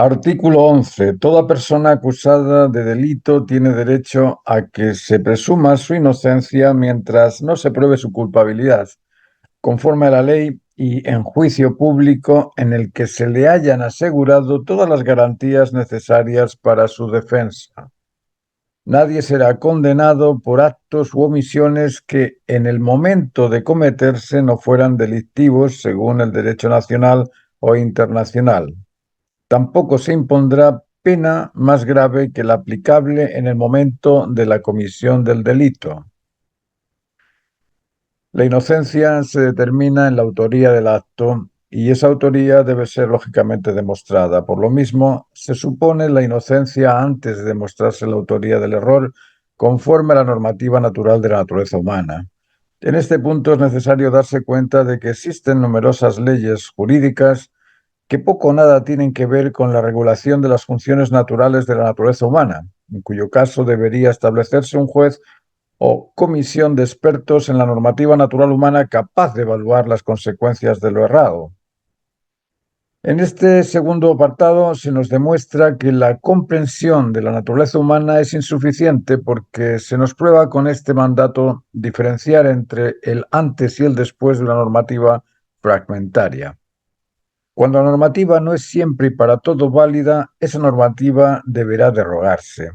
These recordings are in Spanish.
Artículo 11. Toda persona acusada de delito tiene derecho a que se presuma su inocencia mientras no se pruebe su culpabilidad, conforme a la ley y en juicio público en el que se le hayan asegurado todas las garantías necesarias para su defensa. Nadie será condenado por actos u omisiones que en el momento de cometerse no fueran delictivos según el derecho nacional o internacional. Tampoco se impondrá pena más grave que la aplicable en el momento de la comisión del delito. La inocencia se determina en la autoría del acto y esa autoría debe ser lógicamente demostrada. Por lo mismo, se supone la inocencia antes de demostrarse la autoría del error conforme a la normativa natural de la naturaleza humana. En este punto es necesario darse cuenta de que existen numerosas leyes jurídicas que poco o nada tienen que ver con la regulación de las funciones naturales de la naturaleza humana, en cuyo caso debería establecerse un juez o comisión de expertos en la normativa natural humana capaz de evaluar las consecuencias de lo errado. En este segundo apartado se nos demuestra que la comprensión de la naturaleza humana es insuficiente porque se nos prueba con este mandato diferenciar entre el antes y el después de una normativa fragmentaria. Cuando la normativa no es siempre y para todo válida, esa normativa deberá derogarse.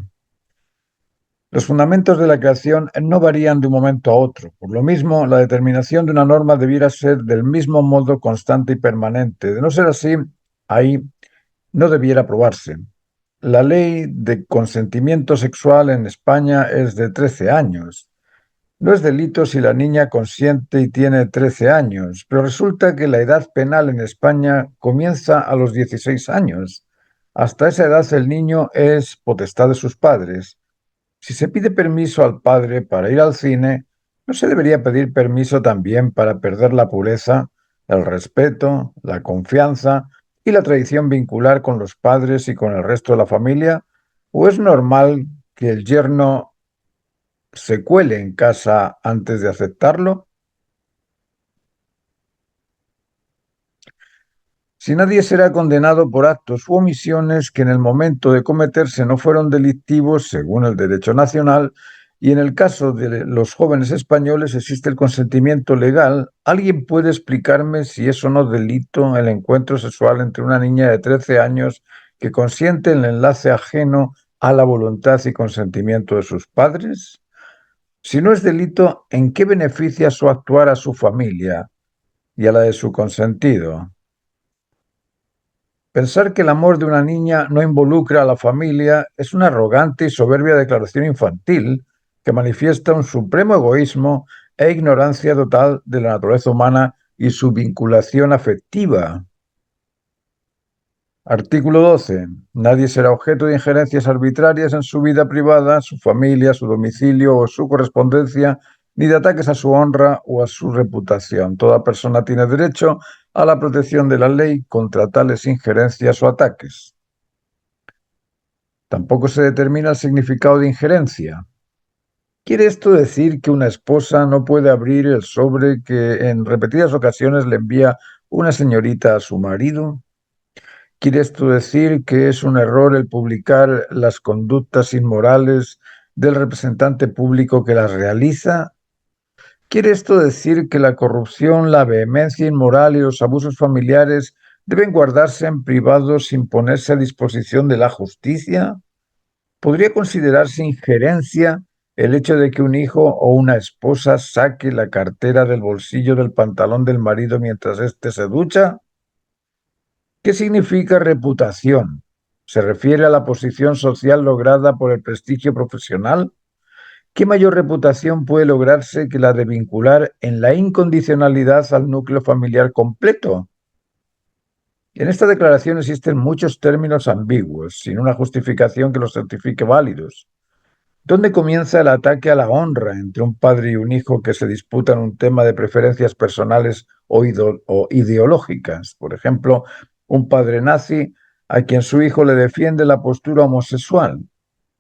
Los fundamentos de la creación no varían de un momento a otro. Por lo mismo, la determinación de una norma debiera ser del mismo modo constante y permanente. De no ser así, ahí no debiera aprobarse. La ley de consentimiento sexual en España es de 13 años. No es delito si la niña consiente y tiene 13 años, pero resulta que la edad penal en España comienza a los 16 años. Hasta esa edad el niño es potestad de sus padres. Si se pide permiso al padre para ir al cine, ¿no se debería pedir permiso también para perder la pureza, el respeto, la confianza y la tradición vincular con los padres y con el resto de la familia? ¿O es normal que el yerno se cuele en casa antes de aceptarlo? Si nadie será condenado por actos u omisiones que en el momento de cometerse no fueron delictivos según el derecho nacional, y en el caso de los jóvenes españoles existe el consentimiento legal, ¿alguien puede explicarme si es o no delito el encuentro sexual entre una niña de 13 años que consiente en el enlace ajeno a la voluntad y consentimiento de sus padres? Si no es delito, ¿en qué beneficia su actuar a su familia y a la de su consentido? Pensar que el amor de una niña no involucra a la familia es una arrogante y soberbia declaración infantil que manifiesta un supremo egoísmo e ignorancia total de la naturaleza humana y su vinculación afectiva. Artículo 12. Nadie será objeto de injerencias arbitrarias en su vida privada, su familia, su domicilio o su correspondencia, ni de ataques a su honra o a su reputación. Toda persona tiene derecho a la protección de la ley contra tales injerencias o ataques. Tampoco se determina el significado de injerencia. ¿Quiere esto decir que una esposa no puede abrir el sobre que en repetidas ocasiones le envía una señorita a su marido? ¿Quiere esto decir que es un error el publicar las conductas inmorales del representante público que las realiza? ¿Quiere esto decir que la corrupción, la vehemencia inmoral y los abusos familiares deben guardarse en privado sin ponerse a disposición de la justicia? ¿Podría considerarse injerencia el hecho de que un hijo o una esposa saque la cartera del bolsillo del pantalón del marido mientras éste se ducha? ¿Qué significa reputación? ¿Se refiere a la posición social lograda por el prestigio profesional? ¿Qué mayor reputación puede lograrse que la de vincular en la incondicionalidad al núcleo familiar completo? En esta declaración existen muchos términos ambiguos, sin una justificación que los certifique válidos. ¿Dónde comienza el ataque a la honra entre un padre y un hijo que se disputan un tema de preferencias personales o ideológicas? Por ejemplo, un padre nazi a quien su hijo le defiende la postura homosexual.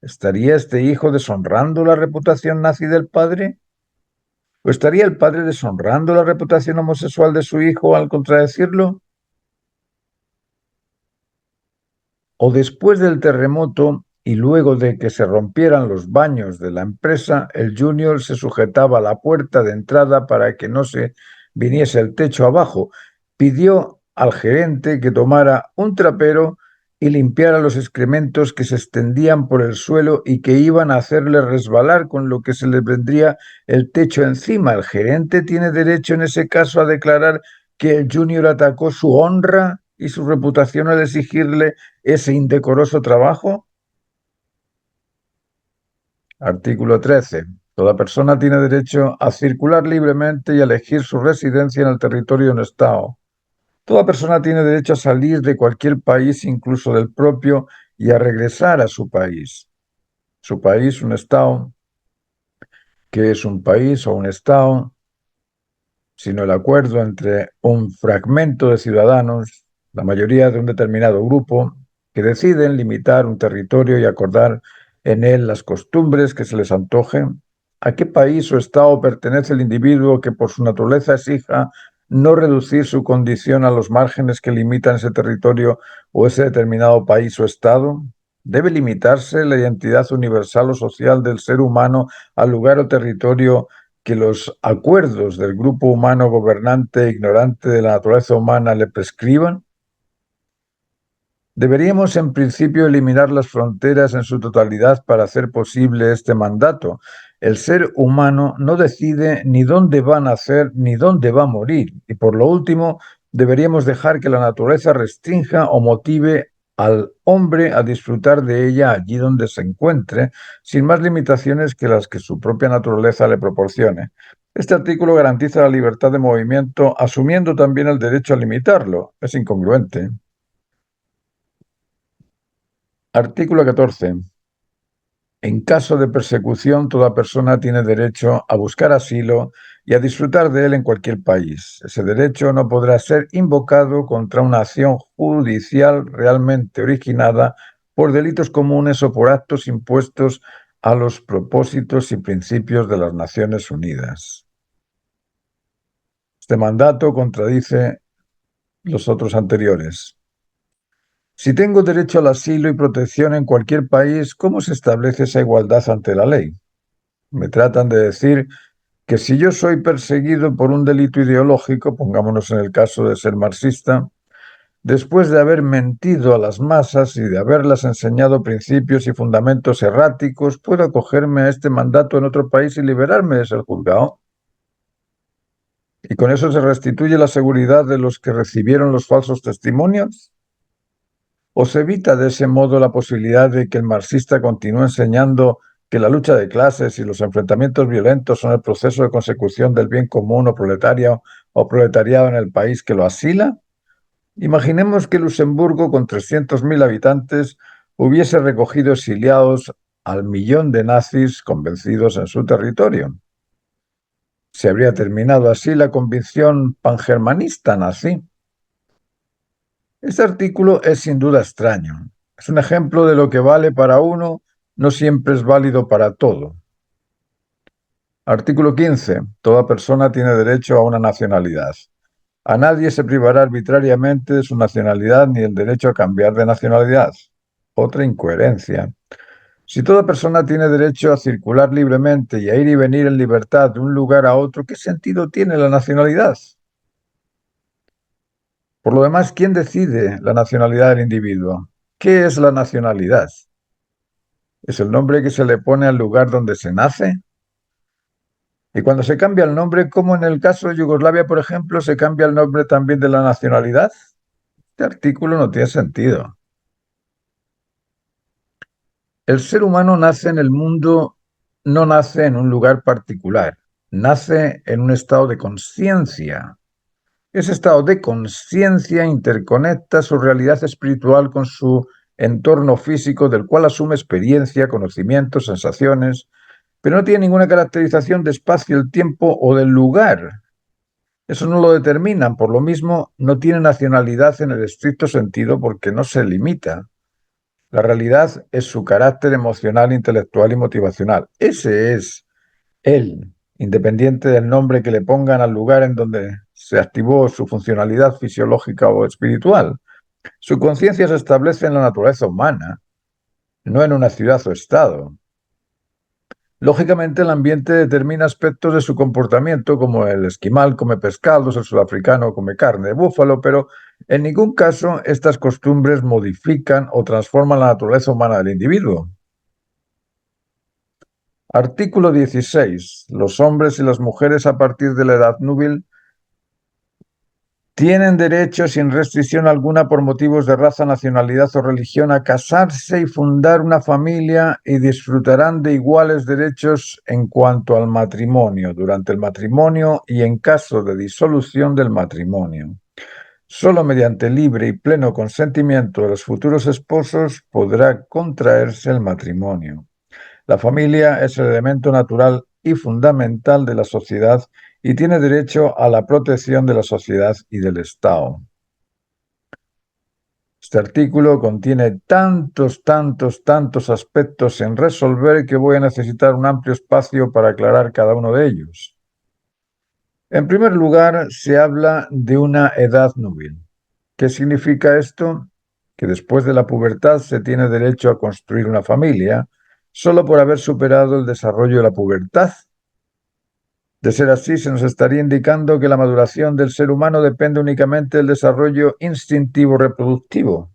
¿Estaría este hijo deshonrando la reputación nazi del padre? ¿O estaría el padre deshonrando la reputación homosexual de su hijo al contradecirlo? o después del terremoto y luego de que se rompieran los baños de la empresa, el junior se sujetaba a la puerta de entrada para que no se viniese el techo abajo. Pidió al gerente que tomara un trapero y limpiara los excrementos que se extendían por el suelo y que iban a hacerle resbalar, con lo que se le vendría el techo encima. El gerente tiene derecho en ese caso a declarar que el junior atacó su honra y su reputación al exigirle ese indecoroso trabajo. Artículo 13. Toda persona tiene derecho a circular libremente y a elegir su residencia en el territorio de un Estado. Toda persona tiene derecho a salir de cualquier país, incluso del propio, y a regresar a su país. Su país, un Estado, que es un país o un Estado, sino el acuerdo entre un fragmento de ciudadanos, la mayoría de un determinado grupo, que deciden limitar un territorio y acordar en él las costumbres que se les antojen. ¿A qué país o Estado pertenece el individuo que por su naturaleza exija no reducir su condición a los márgenes que limitan ese territorio o ese determinado país o Estado? ¿Debe limitarse la identidad universal o social del ser humano al lugar o territorio que los acuerdos del grupo humano gobernante ignorante de la naturaleza humana le prescriban? Deberíamos, en principio, eliminar las fronteras en su totalidad para hacer posible este mandato. El ser humano no decide ni dónde va a nacer ni dónde va a morir. Y por lo último, deberíamos dejar que la naturaleza restrinja o motive al hombre a disfrutar de ella allí donde se encuentre, sin más limitaciones que las que su propia naturaleza le proporcione. Este artículo garantiza la libertad de movimiento, asumiendo también el derecho a limitarlo. Es incongruente. Artículo 14. En caso de persecución, toda persona tiene derecho a buscar asilo y a disfrutar de él en cualquier país. Ese derecho no podrá ser invocado contra una acción judicial realmente originada por delitos comunes o por actos impuestos a los propósitos y principios de las Naciones Unidas. Este mandato contradice los otros anteriores. Si tengo derecho al asilo y protección en cualquier país, ¿cómo se establece esa igualdad ante la ley? Me tratan de decir que si yo soy perseguido por un delito ideológico, pongámonos en el caso de ser marxista, después de haber mentido a las masas y de haberlas enseñado principios y fundamentos erráticos, puedo acogerme a este mandato en otro país y liberarme de ser juzgado. ¿Y con eso se restituye la seguridad de los que recibieron los falsos testimonios? ¿O se evita de ese modo la posibilidad de que el marxista continúe enseñando que la lucha de clases y los enfrentamientos violentos son el proceso de consecución del bien común o proletariado en el país que lo asila? Imaginemos que Luxemburgo, con 300.000 habitantes, hubiese recogido exiliados al millón de nazis convencidos en su territorio. Se habría terminado así la convicción pangermanista nazi. Este artículo es sin duda extraño. Es un ejemplo de lo que vale para uno, no siempre es válido para todo. Artículo 15. Toda persona tiene derecho a una nacionalidad. A nadie se privará arbitrariamente de su nacionalidad ni el derecho a cambiar de nacionalidad. Otra incoherencia. Si toda persona tiene derecho a circular libremente y a ir y venir en libertad de un lugar a otro, ¿qué sentido tiene la nacionalidad? Por lo demás, ¿quién decide la nacionalidad del individuo? ¿Qué es la nacionalidad? ¿Es el nombre que se le pone al lugar donde se nace? Y cuando se cambia el nombre, como en el caso de Yugoslavia, por ejemplo, se cambia el nombre también de la nacionalidad. Este artículo no tiene sentido. El ser humano nace en el mundo, no nace en un lugar particular, nace en un estado de conciencia. Ese estado de conciencia interconecta su realidad espiritual con su entorno físico, del cual asume experiencia, conocimientos, sensaciones, pero no tiene ninguna caracterización de espacio, el tiempo o del lugar. Eso no lo determinan, por lo mismo no tiene nacionalidad en el estricto sentido porque no se limita. La realidad es su carácter emocional, intelectual y motivacional. Ese es él, independiente del nombre que le pongan al lugar en donde se activó su funcionalidad fisiológica o espiritual. Su conciencia se establece en la naturaleza humana, no en una ciudad o estado. Lógicamente, el ambiente determina aspectos de su comportamiento, como el esquimal come pescados, el sudafricano come carne de búfalo, pero en ningún caso estas costumbres modifican o transforman la naturaleza humana del individuo. Artículo 16. Los hombres y las mujeres a partir de la edad núbil tienen derecho, sin restricción alguna por motivos de raza, nacionalidad o religión, a casarse y fundar una familia y disfrutarán de iguales derechos en cuanto al matrimonio, durante el matrimonio y en caso de disolución del matrimonio. Solo mediante libre y pleno consentimiento de los futuros esposos podrá contraerse el matrimonio. La familia es el elemento natural y fundamental de la sociedad y tiene derecho a la protección de la sociedad y del Estado. Este artículo contiene tantos aspectos en resolver que voy a necesitar un amplio espacio para aclarar cada uno de ellos. En primer lugar, se habla de una edad núbil. ¿Qué significa esto? Que después de la pubertad se tiene derecho a construir una familia solo por haber superado el desarrollo de la pubertad. De ser así, se nos estaría indicando que la maduración del ser humano depende únicamente del desarrollo instintivo reproductivo.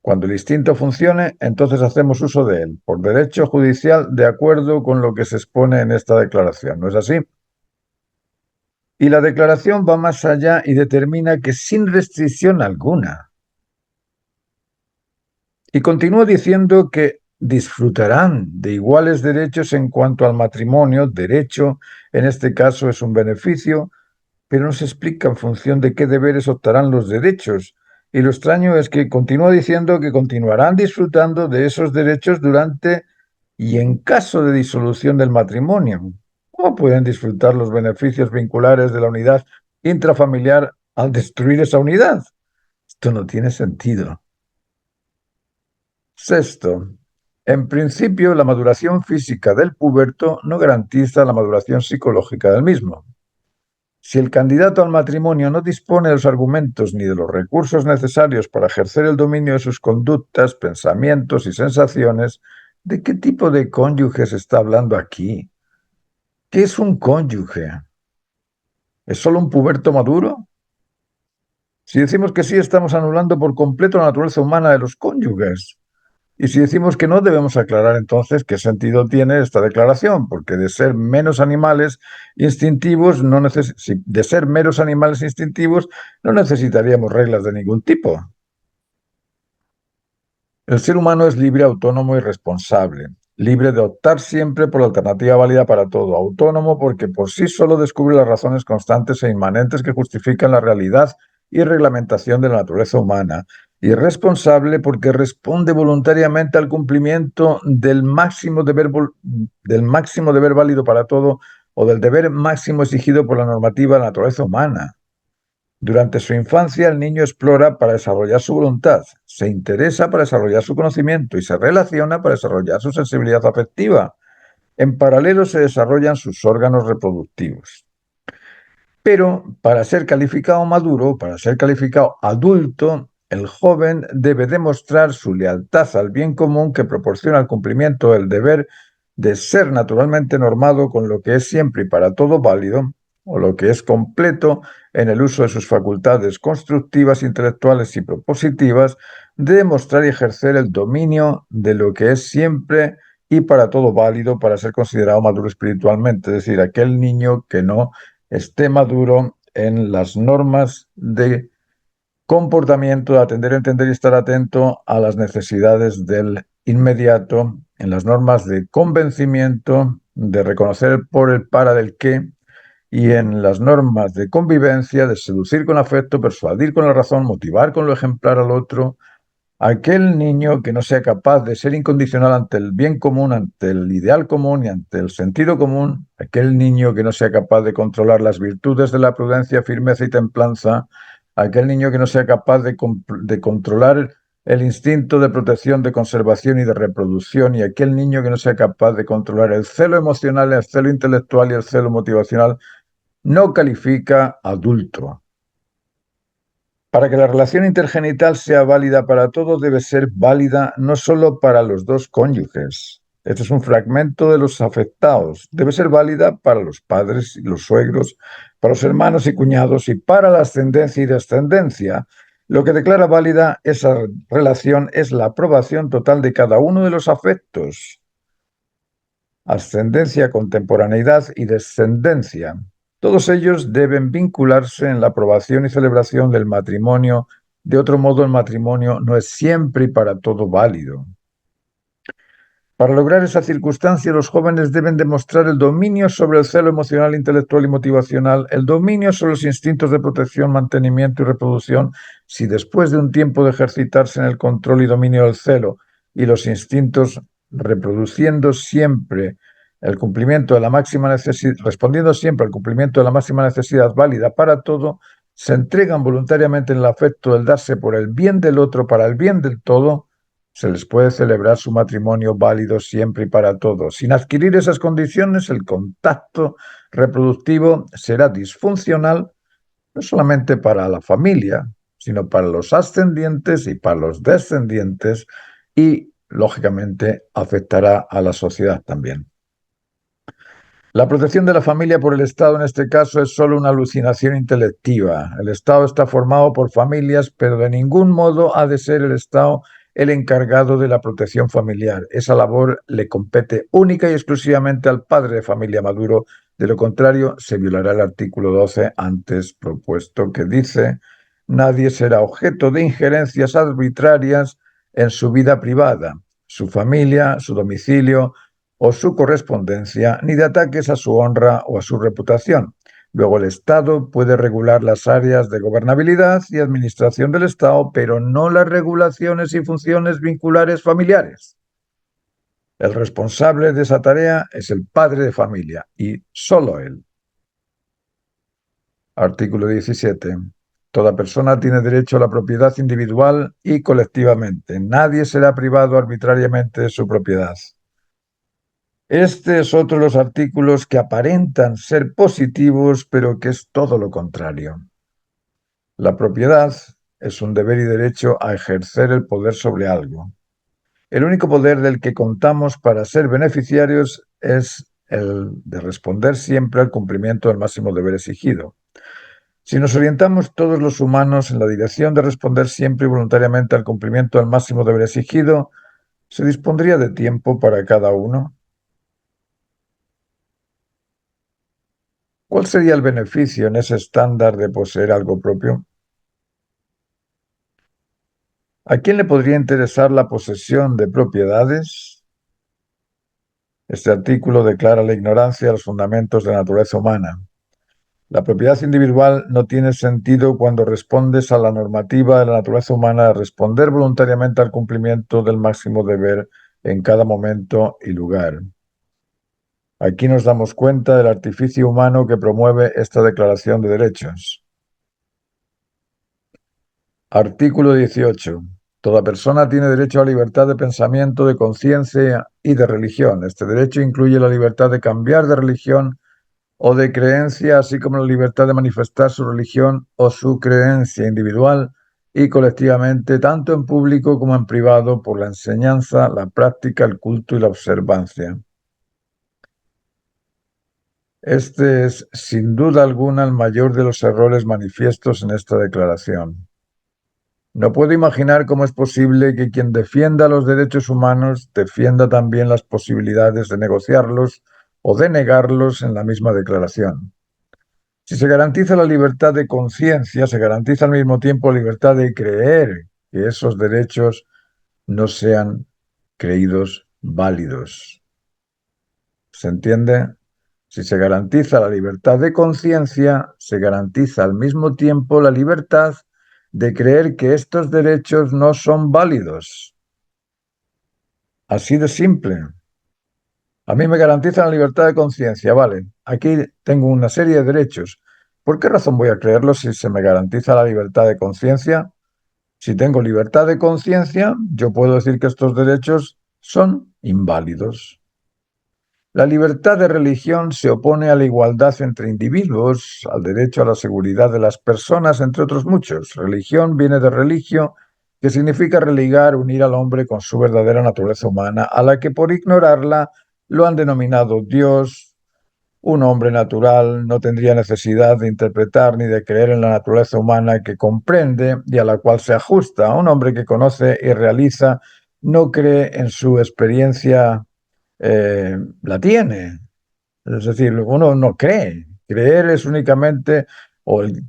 Cuando el instinto funcione, entonces hacemos uso de él, por derecho judicial, de acuerdo con lo que se expone en esta declaración. ¿No es así? Y la declaración va más allá y determina que sin restricción alguna. Y continúa diciendo que disfrutarán de iguales derechos en cuanto al matrimonio. Derecho, en este caso, es un beneficio, pero no se explica en función de qué deberes optarán los derechos. Y lo extraño es que continúa diciendo que continuarán disfrutando de esos derechos durante y en caso de disolución del matrimonio. ¿Cómo pueden disfrutar los beneficios vinculares de la unidad intrafamiliar al destruir esa unidad? Esto no tiene sentido. Sexto, en principio, la maduración física del puberto no garantiza la maduración psicológica del mismo. Si el candidato al matrimonio no dispone de los argumentos ni de los recursos necesarios para ejercer el dominio de sus conductas, pensamientos y sensaciones, ¿de qué tipo de cónyuge se está hablando aquí? ¿Qué es un cónyuge? ¿Es solo un puberto maduro? Si decimos que sí, estamos anulando por completo la naturaleza humana de los cónyuges. Y si decimos que no, debemos aclarar entonces qué sentido tiene esta declaración, porque de ser menos animales instintivos, de ser meros animales instintivos, no necesitaríamos reglas de ningún tipo. El ser humano es libre, autónomo y responsable, libre de optar siempre por la alternativa válida para todo, autónomo porque por sí solo descubre las razones constantes e inmanentes que justifican la realidad y reglamentación de la naturaleza humana, y responsable porque responde voluntariamente al cumplimiento del máximo deber válido para todo o del deber máximo exigido por la normativa de la naturaleza humana. Durante su infancia, el niño explora para desarrollar su voluntad, se interesa para desarrollar su conocimiento y se relaciona para desarrollar su sensibilidad afectiva. En paralelo se desarrollan sus órganos reproductivos. Pero para ser calificado maduro, para ser calificado adulto, el joven debe demostrar su lealtad al bien común que proporciona el cumplimiento del deber de ser naturalmente normado con lo que es siempre y para todo válido, o lo que es completo en el uso de sus facultades constructivas, intelectuales y propositivas, de demostrar y ejercer el dominio de lo que es siempre y para todo válido para ser considerado maduro espiritualmente, es decir, aquel niño que no esté maduro en las normas de comportamiento, de atender, entender y estar atento a las necesidades del inmediato, en las normas de convencimiento, de reconocer por el para del qué, y en las normas de convivencia, de seducir con afecto, persuadir con la razón, motivar con lo ejemplar al otro. Aquel niño que no sea capaz de ser incondicional ante el bien común, ante el ideal común y ante el sentido común, aquel niño que no sea capaz de controlar las virtudes de la prudencia, firmeza y templanza, aquel niño que no sea capaz de controlar el instinto de protección, de conservación y de reproducción, y aquel niño que no sea capaz de controlar el celo emocional, el celo intelectual y el celo motivacional, no califica adulto. Para que la relación intergenital sea válida para todos, debe ser válida no solo para los dos cónyuges. Este es un fragmento de los afectados. Debe ser válida para los padres y los suegros, para los hermanos y cuñados y para la ascendencia y descendencia. Lo que declara válida esa relación es la aprobación total de cada uno de los afectos. Ascendencia, contemporaneidad y descendencia. Todos ellos deben vincularse en la aprobación y celebración del matrimonio. De otro modo, el matrimonio no es siempre y para todo válido. Para lograr esa circunstancia, los jóvenes deben demostrar el dominio sobre el celo emocional, intelectual y motivacional, el dominio sobre los instintos de protección, mantenimiento y reproducción. Si después de un tiempo de ejercitarse en el control y dominio del celo y los instintos, reproduciendo siempre el cumplimiento de la máxima necesidad, respondiendo siempre al cumplimiento de la máxima necesidad válida para todo, se entregan voluntariamente en el afecto del darse por el bien del otro para el bien del todo, se les puede celebrar su matrimonio válido siempre y para todos. Sin adquirir esas condiciones, el contacto reproductivo será disfuncional no solamente para la familia, sino para los ascendientes y para los descendientes y, lógicamente, afectará a la sociedad también. La protección de la familia por el Estado en este caso es solo una alucinación intelectiva. El Estado está formado por familias, pero de ningún modo ha de ser el Estado el encargado de la protección familiar. Esa labor le compete única y exclusivamente al padre de familia maduro. De lo contrario, se violará el artículo 12 antes propuesto, que dice: nadie será objeto de injerencias arbitrarias en su vida privada, su familia, su domicilio o su correspondencia, ni de ataques a su honra o a su reputación. Luego el Estado puede regular las áreas de gobernabilidad y administración del Estado, pero no las regulaciones y funciones vinculares familiares. El responsable de esa tarea es el padre de familia y solo él. Artículo 17. Toda persona tiene derecho a la propiedad individual y colectivamente. Nadie será privado arbitrariamente de su propiedad. Este es otro de los artículos que aparentan ser positivos, pero que es todo lo contrario. La propiedad es un deber y derecho a ejercer el poder sobre algo. El único poder del que contamos para ser beneficiarios es el de responder siempre al cumplimiento del máximo deber exigido. Si nos orientamos todos los humanos en la dirección de responder siempre y voluntariamente al cumplimiento del máximo deber exigido, ¿se dispondría de tiempo para cada uno? ¿Cuál sería el beneficio en ese estándar de poseer algo propio? ¿A quién le podría interesar la posesión de propiedades? Este artículo declara la ignorancia de los fundamentos de la naturaleza humana. La propiedad individual no tiene sentido cuando respondes a la normativa de la naturaleza humana de responder voluntariamente al cumplimiento del máximo deber en cada momento y lugar. Aquí nos damos cuenta del artificio humano que promueve esta Declaración de Derechos. Artículo 18. Toda persona tiene derecho a la libertad de pensamiento, de conciencia y de religión. Este derecho incluye la libertad de cambiar de religión o de creencia, así como la libertad de manifestar su religión o su creencia individual y colectivamente, tanto en público como en privado, por la enseñanza, la práctica, el culto y la observancia. Este es, sin duda alguna, el mayor de los errores manifiestos en esta declaración. No puedo imaginar cómo es posible que quien defienda los derechos humanos defienda también las posibilidades de negociarlos o de negarlos en la misma declaración. Si se garantiza la libertad de conciencia, se garantiza al mismo tiempo la libertad de creer que esos derechos no sean creídos válidos. ¿Se entiende? Si se garantiza la libertad de conciencia, se garantiza al mismo tiempo la libertad de creer que estos derechos no son válidos. Así de simple. A mí me garantizan la libertad de conciencia, vale. Aquí tengo una serie de derechos. ¿Por qué razón voy a creerlo si se me garantiza la libertad de conciencia? Si tengo libertad de conciencia, yo puedo decir que estos derechos son inválidos. La libertad de religión se opone a la igualdad entre individuos, al derecho a la seguridad de las personas, entre otros muchos. Religión viene de religio, que significa religar, unir al hombre con su verdadera naturaleza humana, a la que por ignorarla lo han denominado Dios. Un hombre natural no tendría necesidad de interpretar ni de creer en la naturaleza humana que comprende y a la cual se ajusta. Un hombre que conoce y realiza no cree en su experiencia, la tiene. Es decir, uno no cree. Creer es únicamente, o el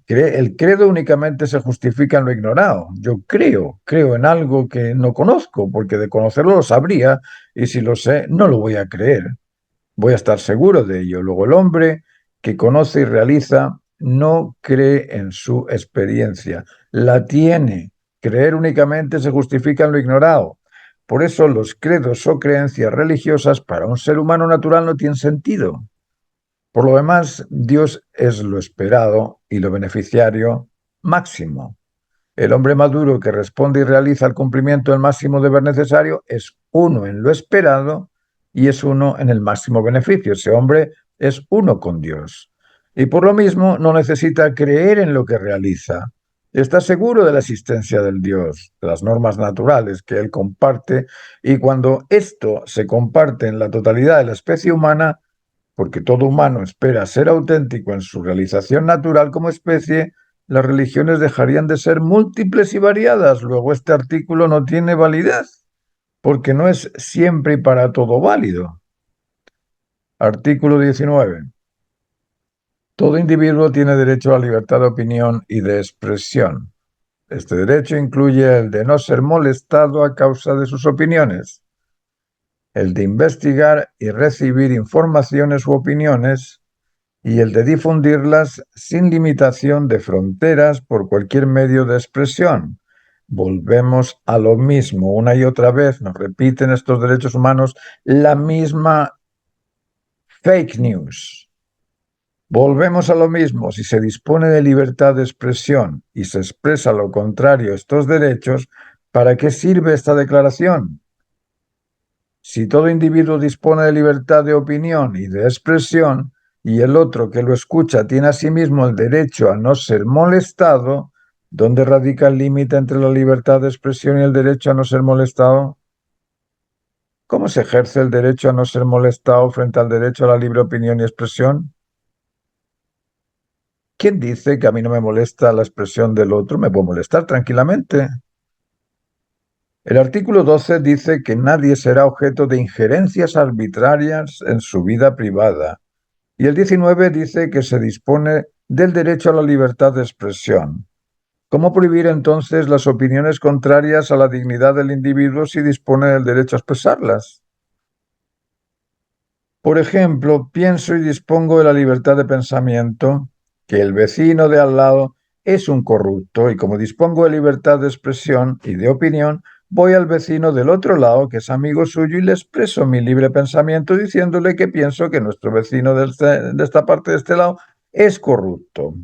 credo únicamente se justifica en lo ignorado. Yo creo en algo que no conozco, porque de conocerlo lo sabría, y si lo sé, no lo voy a creer. Voy a estar seguro de ello. Luego el hombre que conoce y realiza no cree en su experiencia, la tiene. Creer únicamente se justifica en lo ignorado. Por eso los credos o creencias religiosas para un ser humano natural no tienen sentido. Por lo demás, Dios es lo esperado y lo beneficiario máximo. El hombre maduro que responde y realiza el cumplimiento del máximo deber necesario es uno en lo esperado y es uno en el máximo beneficio. Ese hombre es uno con Dios. Y por lo mismo no necesita creer en lo que realiza. Está seguro de la existencia del Dios, de las normas naturales que él comparte, y cuando esto se comparte en la totalidad de la especie humana, porque todo humano espera ser auténtico en su realización natural como especie, las religiones dejarían de ser múltiples y variadas. Luego este artículo no tiene validez, porque no es siempre y para todo válido. Artículo 19. Todo individuo tiene derecho a la libertad de opinión y de expresión. Este derecho incluye el de no ser molestado a causa de sus opiniones, el de investigar y recibir informaciones u opiniones, y el de difundirlas sin limitación de fronteras por cualquier medio de expresión. Volvemos a lo mismo, una y otra vez nos repiten estos derechos humanos la misma fake news. Volvemos a lo mismo, si se dispone de libertad de expresión y se expresa lo contrario a estos derechos, ¿para qué sirve esta declaración? Si todo individuo dispone de libertad de opinión y de expresión, y el otro que lo escucha tiene asimismo el derecho a no ser molestado, ¿dónde radica el límite entre la libertad de expresión y el derecho a no ser molestado? ¿Cómo se ejerce el derecho a no ser molestado frente al derecho a la libre opinión y expresión? ¿Quién dice que a mí no me molesta la expresión del otro? Me puedo molestar tranquilamente. El artículo 12 dice que nadie será objeto de injerencias arbitrarias en su vida privada. Y el 19 dice que se dispone del derecho a la libertad de expresión. ¿Cómo prohibir entonces las opiniones contrarias a la dignidad del individuo si dispone del derecho a expresarlas? Por ejemplo, pienso y dispongo de la libertad de pensamiento, que el vecino de al lado es un corrupto, y como dispongo de libertad de expresión y de opinión, voy al vecino del otro lado, que es amigo suyo, y le expreso mi libre pensamiento diciéndole que pienso que nuestro vecino de esta parte de este lado es corrupto.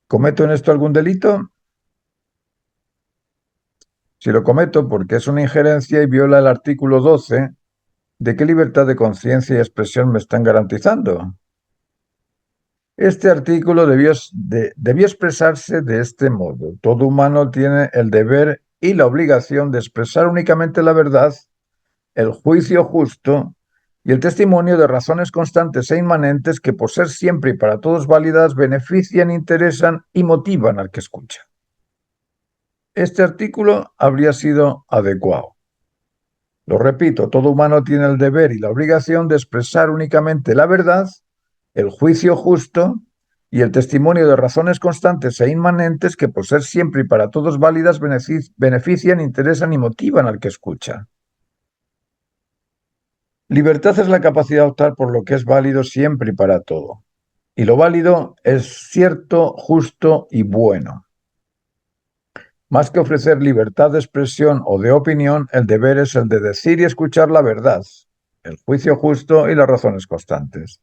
¿Cometo en esto algún delito? Si lo cometo porque es una injerencia y viola el artículo 12, ¿de qué libertad de conciencia y expresión me están garantizando? Este artículo debió expresarse de este modo. Todo humano tiene el deber y la obligación de expresar únicamente la verdad, el juicio justo y el testimonio de razones constantes e inmanentes que, por ser siempre y para todos válidas, benefician, interesan y motivan al que escucha. Este artículo habría sido adecuado. Lo repito, todo humano tiene el deber y la obligación de expresar únicamente la verdad, el juicio justo y el testimonio de razones constantes e inmanentes que, por ser siempre y para todos válidas, benefician, interesan y motivan al que escucha. Libertad es la capacidad de optar por lo que es válido siempre y para todo. Y lo válido es cierto, justo y bueno. Más que ofrecer libertad de expresión o de opinión, el deber es el de decir y escuchar la verdad, el juicio justo y las razones constantes.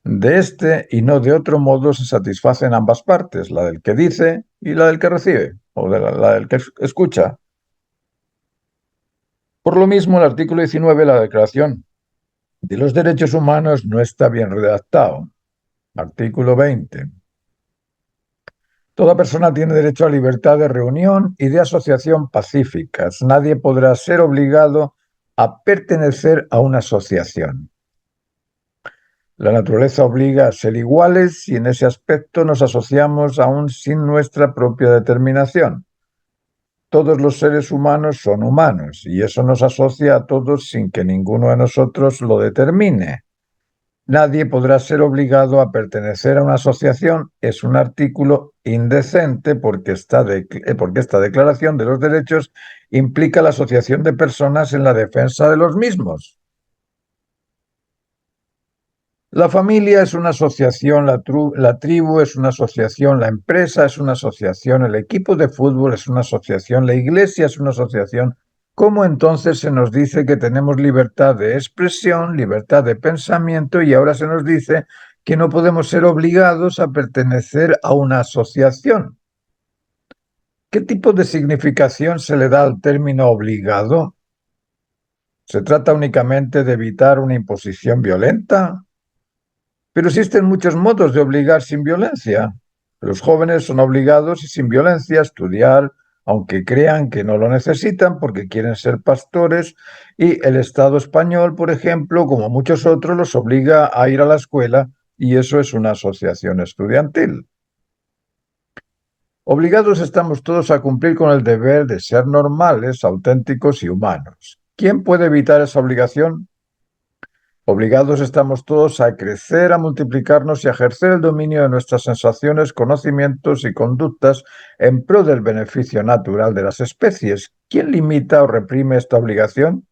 De este y no de otro modo se satisfacen ambas partes, la del que dice y la del que recibe, o de la del que escucha. Por lo mismo, el artículo 19 de la Declaración de los derechos humanos no está bien redactado. Artículo 20. Toda persona tiene derecho a libertad de reunión y de asociación pacíficas. Nadie podrá ser obligado a pertenecer a una asociación. La naturaleza obliga a ser iguales y en ese aspecto nos asociamos aún sin nuestra propia determinación. Todos los seres humanos son humanos y eso nos asocia a todos sin que ninguno de nosotros lo determine. Nadie podrá ser obligado a pertenecer a una asociación. Es un artículo indecente porque esta Declaración de los Derechos implica la asociación de personas en la defensa de los mismos. La familia es una asociación, la tribu es una asociación, la empresa es una asociación, el equipo de fútbol es una asociación, la iglesia es una asociación. ¿Cómo entonces se nos dice que tenemos libertad de expresión, libertad de pensamiento y ahora se nos dice que no podemos ser obligados a pertenecer a una asociación? ¿Qué tipo de significación se le da al término obligado? ¿Se trata únicamente de evitar una imposición violenta? Pero existen muchos modos de obligar sin violencia. Los jóvenes son obligados y sin violencia a estudiar, aunque crean que no lo necesitan porque quieren ser pastores, y el Estado español, por ejemplo, como muchos otros, los obliga a ir a la escuela y eso es una asociación estudiantil. Obligados estamos todos a cumplir con el deber de ser normales, auténticos y humanos. ¿Quién puede evitar esa obligación? Obligados estamos todos a crecer, a multiplicarnos y a ejercer el dominio de nuestras sensaciones, conocimientos y conductas en pro del beneficio natural de las especies. ¿Quién limita o reprime esta obligación?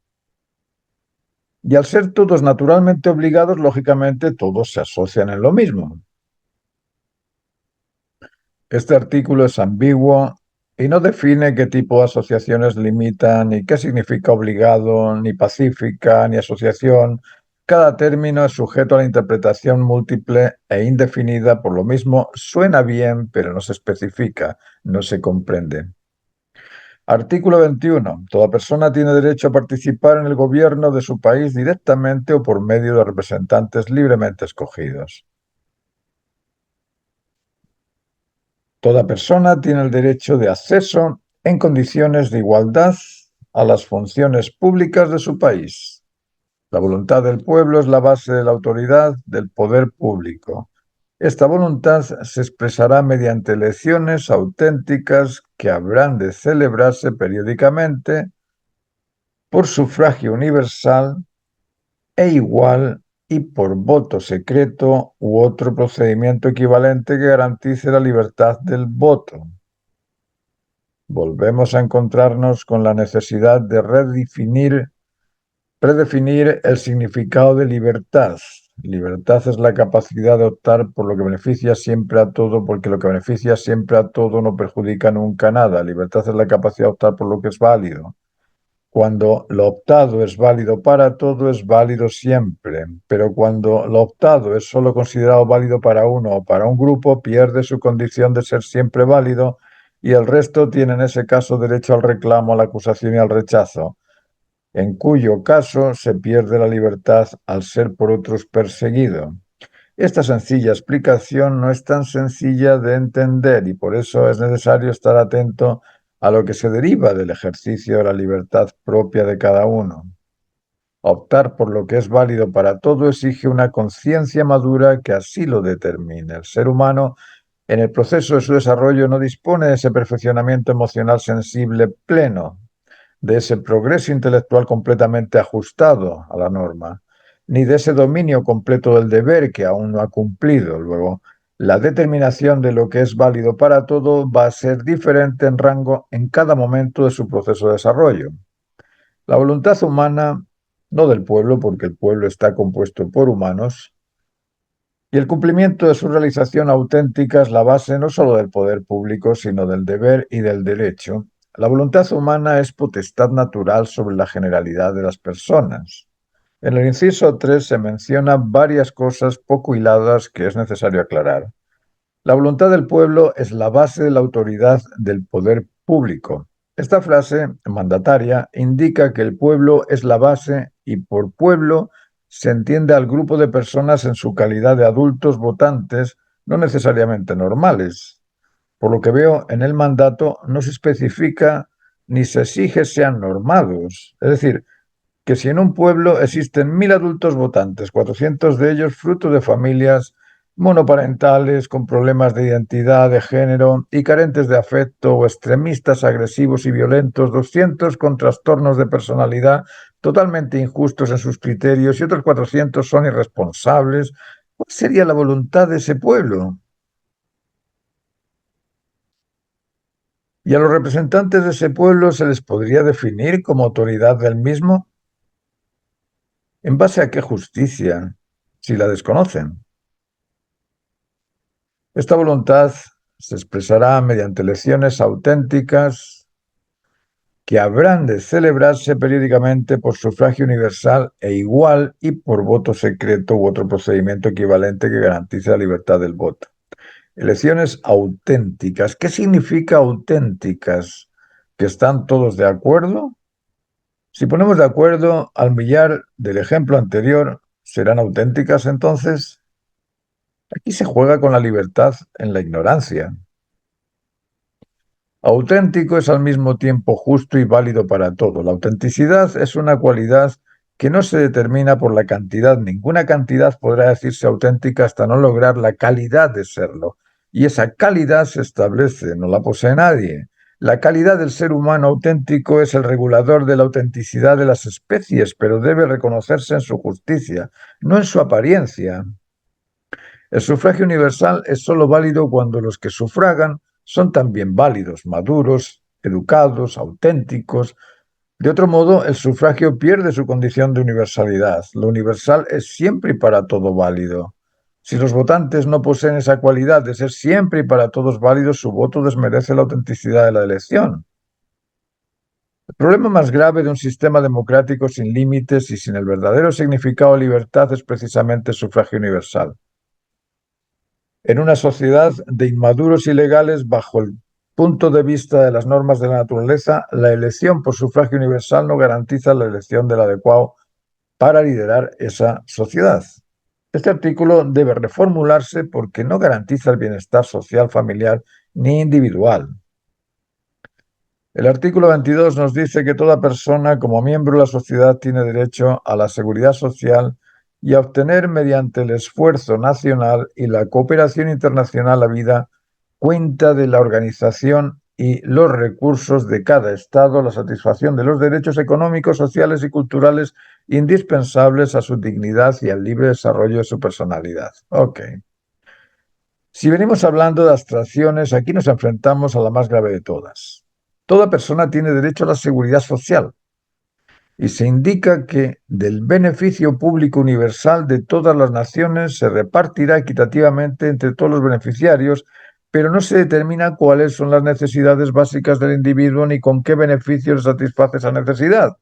Y al ser todos naturalmente obligados, lógicamente todos se asocian en lo mismo. Este artículo es ambiguo y no define qué tipo de asociaciones limitan, ni qué significa obligado, ni pacífica, ni asociación. Cada término es sujeto a la interpretación múltiple e indefinida, por lo mismo suena bien, pero no se especifica, no se comprende. Artículo 21. Toda persona tiene derecho a participar en el gobierno de su país directamente o por medio de representantes libremente escogidos. Toda persona tiene el derecho de acceso en condiciones de igualdad a las funciones públicas de su país. La voluntad del pueblo es la base de la autoridad del poder público. Esta voluntad se expresará mediante elecciones auténticas que habrán de celebrarse periódicamente por sufragio universal e igual y por voto secreto u otro procedimiento equivalente que garantice la libertad del voto. Volvemos a encontrarnos con la necesidad de redefinir el significado de libertad. Libertad es la capacidad de optar por lo que beneficia siempre a todo, porque lo que beneficia siempre a todo no perjudica nunca nada. Libertad es la capacidad de optar por lo que es válido. Cuando lo optado es válido para todo, es válido siempre, pero cuando lo optado es solo considerado válido para uno o para un grupo, pierde su condición de ser siempre válido y el resto tiene en ese caso derecho al reclamo, a la acusación y al rechazo, en cuyo caso se pierde la libertad al ser por otros perseguido. Esta sencilla explicación no es tan sencilla de entender y por eso es necesario estar atento a lo que se deriva del ejercicio de la libertad propia de cada uno. Optar por lo que es válido para todo exige una conciencia madura que así lo determine. El ser humano, en el proceso de su desarrollo, no dispone de ese perfeccionamiento emocional sensible pleno, de ese progreso intelectual completamente ajustado a la norma, ni de ese dominio completo del deber que aún no ha cumplido. Luego, la determinación de lo que es válido para todo va a ser diferente en rango en cada momento de su proceso de desarrollo. La voluntad humana, no del pueblo, porque el pueblo está compuesto por humanos, y el cumplimiento de su realización auténtica es la base no solo del poder público, sino del deber y del derecho. La voluntad humana es potestad natural sobre la generalidad de las personas. En el inciso 3 se menciona varias cosas poco hiladas que es necesario aclarar. La voluntad del pueblo es la base de la autoridad del poder público. Esta frase mandataria indica que el pueblo es la base y por pueblo se entiende al grupo de personas en su calidad de adultos votantes, no necesariamente normales. Por lo que veo, en el mandato no se especifica ni se exige sean normados. Es decir, que si en un pueblo existen 1.000 adultos votantes, 400 de ellos fruto de familias monoparentales con problemas de identidad, de género y carentes de afecto, o extremistas agresivos y violentos, 200 con trastornos de personalidad totalmente injustos en sus criterios y otros 400 son irresponsables, ¿cuál sería la voluntad de ese pueblo? ¿Y a los representantes de ese pueblo se les podría definir como autoridad del mismo? ¿En base a qué justicia, si la desconocen? Esta voluntad se expresará mediante elecciones auténticas que habrán de celebrarse periódicamente por sufragio universal e igual y por voto secreto u otro procedimiento equivalente que garantice la libertad del voto. Elecciones auténticas. ¿Qué significa auténticas? ¿Que están todos de acuerdo? Si ponemos de acuerdo al millar del ejemplo anterior, ¿serán auténticas entonces? Aquí se juega con la libertad en la ignorancia. Auténtico es al mismo tiempo justo y válido para todo. La autenticidad es una cualidad que no se determina por la cantidad. Ninguna cantidad podrá decirse auténtica hasta no lograr la calidad de serlo. Y esa calidad se establece, no la posee nadie. La calidad del ser humano auténtico es el regulador de la autenticidad de las especies, pero debe reconocerse en su justicia, no en su apariencia. El sufragio universal es sólo válido cuando los que sufragan son también válidos, maduros, educados, auténticos. De otro modo, el sufragio pierde su condición de universalidad. Lo universal es siempre y para todo válido. Si los votantes no poseen esa cualidad de ser siempre y para todos válidos, su voto desmerece la autenticidad de la elección. El problema más grave de un sistema democrático sin límites y sin el verdadero significado de libertad es precisamente el sufragio universal. En una sociedad de inmaduros y legales, bajo el punto de vista de las normas de la naturaleza, la elección por sufragio universal no garantiza la elección del adecuado para liderar esa sociedad. Este artículo debe reformularse porque no garantiza el bienestar social, familiar ni individual. El artículo 22 nos dice que toda persona como miembro de la sociedad tiene derecho a la seguridad social y a obtener mediante el esfuerzo nacional y la cooperación internacional habida cuenta de la organización y los recursos de cada Estado, la satisfacción de los derechos económicos, sociales y culturales indispensables a su dignidad y al libre desarrollo de su personalidad. Ok. Si venimos hablando de abstracciones, aquí nos enfrentamos a la más grave de todas. Toda persona tiene derecho a la seguridad social y se indica que del beneficio público universal de todas las naciones se repartirá equitativamente entre todos los beneficiarios, pero no se determina cuáles son las necesidades básicas del individuo ni con qué beneficios satisface esa necesidad.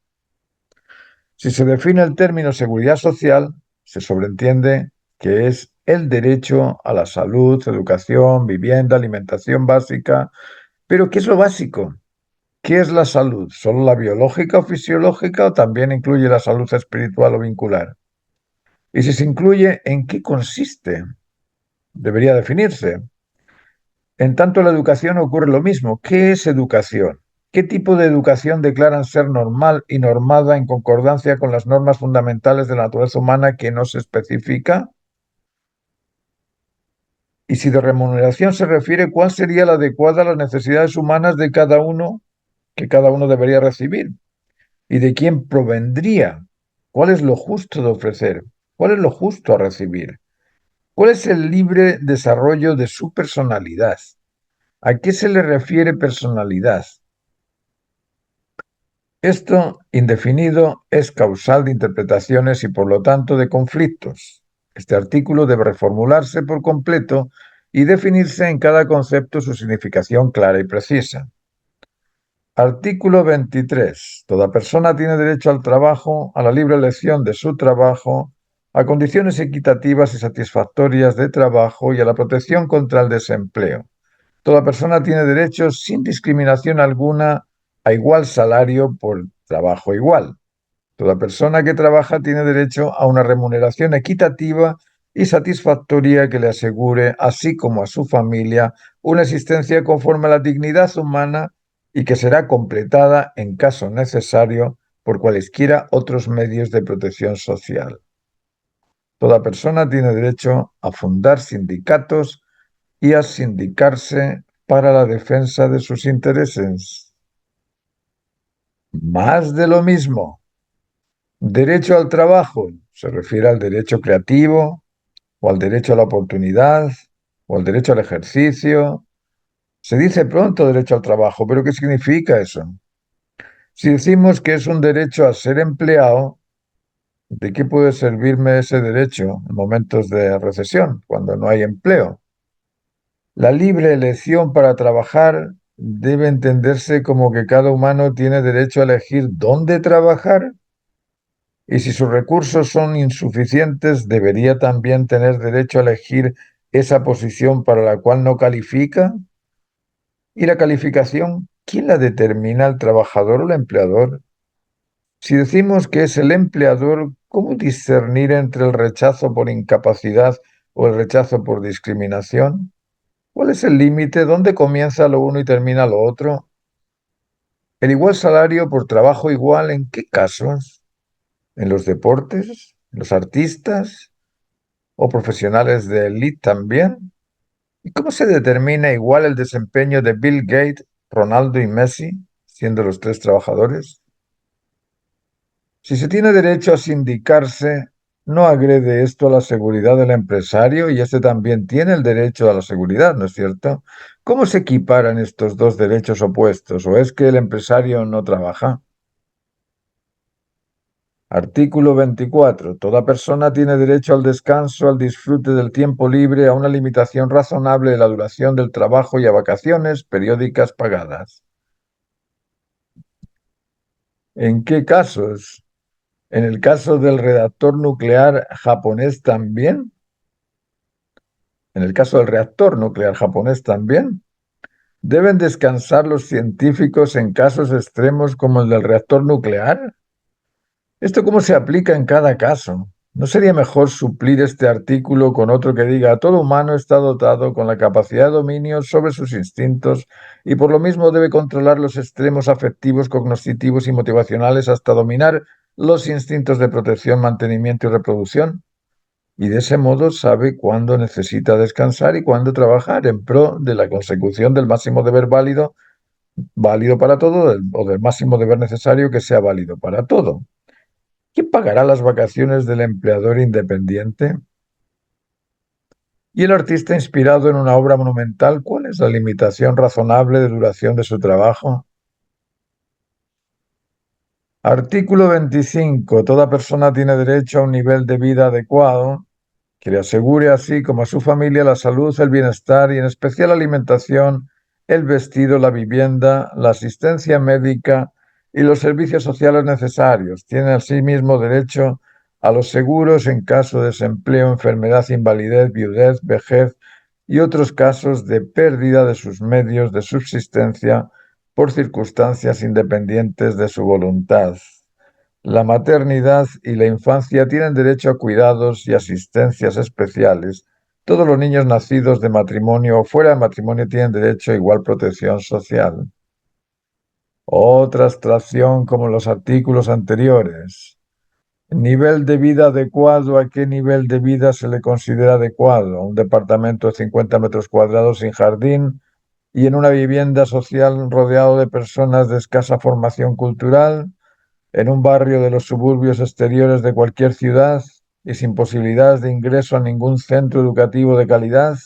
Si se define el término seguridad social, se sobreentiende que es el derecho a la salud, educación, vivienda, alimentación básica. Pero ¿qué es lo básico? ¿Qué es la salud? ¿Solo la biológica o fisiológica o también incluye la salud espiritual o vincular? Y si se incluye, ¿en qué consiste? Debería definirse. En tanto, la educación ocurre lo mismo. ¿Qué es educación? ¿Qué tipo de educación declaran ser normal y normada en concordancia con las normas fundamentales de la naturaleza humana que no se especifica? Y si de remuneración se refiere, ¿cuál sería la adecuada a las necesidades humanas de cada uno que cada uno debería recibir? ¿Y de quién provendría? ¿Cuál es lo justo de ofrecer? ¿Cuál es lo justo a recibir? ¿Cuál es el libre desarrollo de su personalidad? ¿A qué se le refiere personalidad? Esto, indefinido, es causal de interpretaciones y por lo tanto de conflictos. Este artículo debe reformularse por completo y definirse en cada concepto su significación clara y precisa. Artículo 23. Toda persona tiene derecho al trabajo, a la libre elección de su trabajo, a condiciones equitativas y satisfactorias de trabajo y a la protección contra el desempleo. Toda persona tiene derecho, sin discriminación alguna, a igual salario por trabajo igual. Toda persona que trabaja tiene derecho a una remuneración equitativa y satisfactoria que le asegure, así como a su familia, una existencia conforme a la dignidad humana y que será completada, en caso necesario, por cualesquiera otros medios de protección social. Toda persona tiene derecho a fundar sindicatos y a sindicarse para la defensa de sus intereses. Más de lo mismo. Derecho al trabajo se refiere al derecho creativo o al derecho a la oportunidad o al derecho al ejercicio. Se dice pronto derecho al trabajo, pero ¿qué significa eso? Si decimos que es un derecho a ser empleado, ¿de qué puede servirme ese derecho en momentos de recesión, cuando no hay empleo? La libre elección para trabajar debe entenderse como que cada humano tiene derecho a elegir dónde trabajar y si sus recursos son insuficientes, debería también tener derecho a elegir esa posición para la cual no califica. ¿Y la calificación? ¿Quién la determina, el trabajador o el empleador? Si decimos que es el empleador, ¿cómo discernir entre el rechazo por incapacidad o el rechazo por discriminación? ¿Cuál es el límite? ¿Dónde comienza lo uno y termina lo otro? ¿El igual salario por trabajo igual en qué casos? ¿En los deportes? ¿En los artistas? ¿O profesionales de élite también? ¿Y cómo se determina igual el desempeño de Bill Gates, Ronaldo y Messi, siendo los tres trabajadores? Si se tiene derecho a sindicarse, ¿no agrede esto a la seguridad del empresario y este también tiene el derecho a la seguridad, ¿no es cierto? ¿Cómo se equiparan estos dos derechos opuestos? ¿O es que el empresario no trabaja? Artículo 24. Toda persona tiene derecho al descanso, al disfrute del tiempo libre, a una limitación razonable de la duración del trabajo y a vacaciones periódicas pagadas. ¿En qué casos? ¿En el caso del reactor nuclear japonés también? ¿En el caso del reactor nuclear japonés también? ¿Deben descansar los científicos en casos extremos como el del reactor nuclear? ¿Esto cómo se aplica en cada caso? ¿No sería mejor suplir este artículo con otro que diga todo humano está dotado con la capacidad de dominio sobre sus instintos y por lo mismo debe controlar los extremos afectivos, cognitivos y motivacionales hasta dominar los instintos de protección, mantenimiento y reproducción? Y de ese modo sabe cuándo necesita descansar y cuándo trabajar en pro de la consecución del máximo deber válido, válido para todo, o del máximo deber necesario que sea válido para todo. ¿Quién pagará las vacaciones del empleador independiente? ¿Y el artista inspirado en una obra monumental? ¿Cuál es la limitación razonable de duración de su trabajo? Artículo 25. Toda persona tiene derecho a un nivel de vida adecuado que le asegure así como a su familia la salud, el bienestar y en especial la alimentación, el vestido, la vivienda, la asistencia médica y los servicios sociales necesarios. Tiene asimismo derecho a los seguros en caso de desempleo, enfermedad, invalidez, viudez, vejez y otros casos de pérdida de sus medios de subsistencia por circunstancias independientes de su voluntad. La maternidad y la infancia tienen derecho a cuidados y asistencias especiales. Todos los niños nacidos de matrimonio o fuera de matrimonio tienen derecho a igual protección social. Otra abstracción como los artículos anteriores. Nivel de vida adecuado. ¿A qué nivel de vida se le considera adecuado? Un departamento de 50 metros cuadrados sin jardín y en una vivienda social rodeado de personas de escasa formación cultural, en un barrio de los suburbios exteriores de cualquier ciudad y sin posibilidades de ingreso a ningún centro educativo de calidad.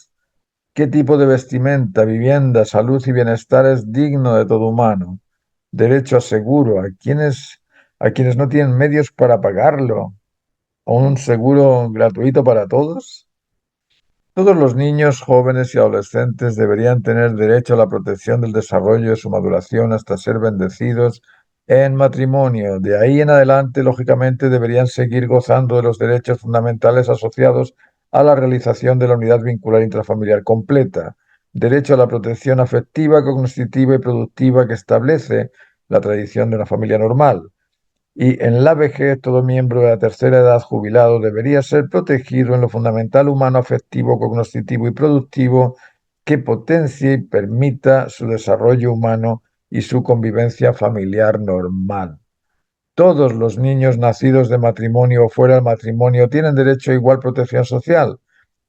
¿Qué tipo de vestimenta, vivienda, salud y bienestar es digno de todo humano? Derecho a seguro a quienes no tienen medios para pagarlo, o un seguro gratuito para todos. Todos los niños, jóvenes y adolescentes deberían tener derecho a la protección del desarrollo de su maduración hasta ser bendecidos en matrimonio. De ahí en adelante, lógicamente, deberían seguir gozando de los derechos fundamentales asociados a la realización de la unidad vincular intrafamiliar completa, derecho a la protección afectiva, cognitiva y productiva que establece la tradición de una familia normal, Y en la vejez, todo miembro de la tercera edad jubilado debería ser protegido en lo fundamental humano, afectivo, cognitivo y productivo que potencie y permita su desarrollo humano y su convivencia familiar normal. Todos los niños nacidos de matrimonio o fuera del matrimonio tienen derecho a igual protección social.